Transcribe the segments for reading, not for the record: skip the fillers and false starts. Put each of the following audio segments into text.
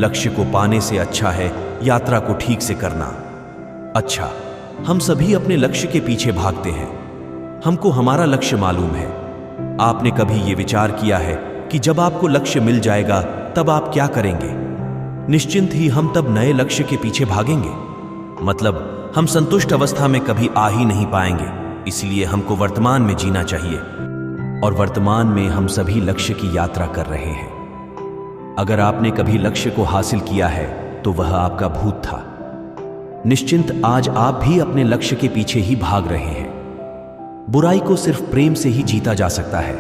लक्ष्य को पाने से अच्छा है यात्रा को ठीक से करना। अच्छा, हम सभी अपने लक्ष्य के पीछे भागते हैं। हमको हमारा लक्ष्य मालूम है। आपने कभी ये विचार किया है कि जब आपको लक्ष्य मिल जाएगा तब आप क्या करेंगे? निश्चिंत ही हम तब नए लक्ष्य के पीछे भागेंगे। मतलब हम संतुष्ट अवस्था में कभी आ ही नहीं पाएंगे। इसलिए हमको वर्तमान में जीना चाहिए और वर्तमान में हम सभी लक्ष्य की यात्रा कर रहे हैं। अगर आपने कभी लक्ष्य को हासिल किया है तो वह आपका भूत था। निश्चिंत आज आप भी अपने लक्ष्य के पीछे ही भाग रहे हैं। बुराई को सिर्फ प्रेम से ही जीता जा सकता है।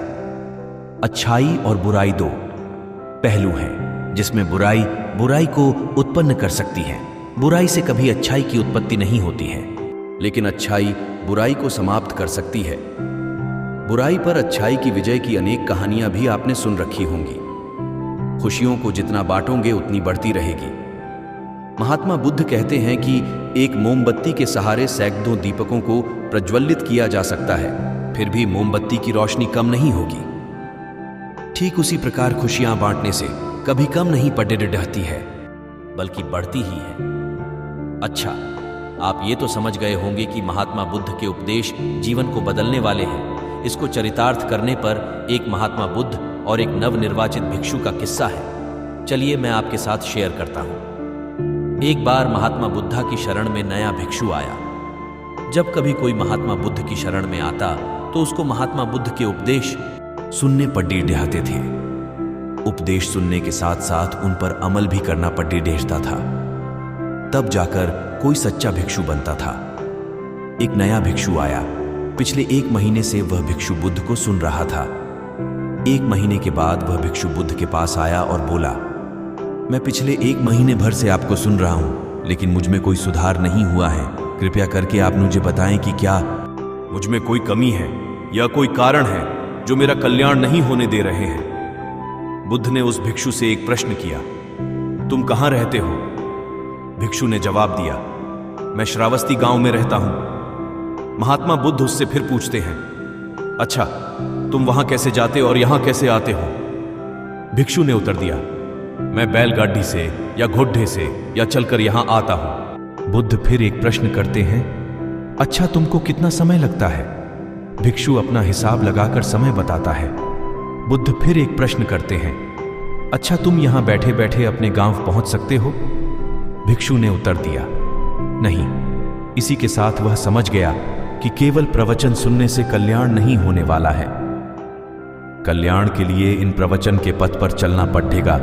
अच्छाई और बुराई दो पहलू हैं जिसमें बुराई को उत्पन्न कर सकती है। बुराई से कभी अच्छाई की उत्पत्ति नहीं होती है, लेकिन अच्छाई बुराई को समाप्त कर सकती है। बुराई पर अच्छाई की विजय की अनेक कहानियां भी आपने सुन रखी होंगी। खुशियों को जितना बांटोगे उतनी बढ़ती रहेगी। महात्मा बुद्ध कहते हैं कि एक मोमबत्ती के सहारे सैकड़ों दीपकों को प्रज्वलित किया जा सकता है, फिर भी मोमबत्ती की रोशनी कम नहीं होगी। ठीक उसी प्रकार खुशियां बांटने से कभी कम नहीं रहती है, बल्कि बढ़ती ही है। अच्छा, आप ये तो समझ गए होंगे कि महात्मा बुद्ध के उपदेश जीवन को बदलने वाले हैं। इसको चरितार्थ करने पर एक महात्मा बुद्ध और एक नवनिर्वाचित भिक्षु का किस्सा है। चलिए मैं आपके साथ शेयर करता हूं। एक बार महात्मा बुद्धा की शरण में नया भिक्षु आया। जब कभी कोई महात्मा बुद्ध की शरण में आता तो उसको महात्मा बुद्ध के उपदेश सुनने पड़ते थे। उपदेश सुनने के साथ साथ उन पर अमल भी करना पड़ता था। तब जाकर कोई सच्चा भिक्षु बनता था। एक नया भिक्षु आया। पिछले 1 महीने से वह भिक्षु बुद्ध को सुन रहा था। 1 महीने के बाद वह भिक्षु बुद्ध के पास आया और बोला, मैं पिछले 1 महीने भर से आपको सुन रहा हूं, लेकिन मुझ में कोई सुधार नहीं हुआ है। कृपया करके आप मुझे बताएं कि क्या मुझ में कोई कमी है या कोई कारण है जो मेरा कल्याण नहीं होने दे रहे हैं। बुद्ध ने उस भिक्षु से एक प्रश्न किया, तुम कहां रहते हो? भिक्षु ने जवाब दिया, मैं श्रावस्ती गांव में रहता हूं। महात्मा बुद्ध उससे फिर पूछते हैं, अच्छा, तुम वहां कैसे जाते और यहां कैसे आते हो? भिक्षु ने उत्तर दिया, मैं बैलगाड़ी से या घोड़े से या चलकर यहां आता हूं। बुद्ध फिर एक प्रश्न करते हैं, अच्छा, तुमको कितना समय लगता है? भिक्षु अपना हिसाब लगाकर समय बताता है। बुद्ध फिर एक प्रश्न करते हैं, अच्छा, तुम यहां बैठे बैठे अपने गांव पहुंच सकते हो? भिक्षु ने उत्तर दिया, नहीं। इसी के साथ वह समझ गया कि केवल प्रवचन सुनने से कल्याण नहीं होने वाला है। कल्याण के लिए इन प्रवचन के पथ पर चलना पड़ेगा।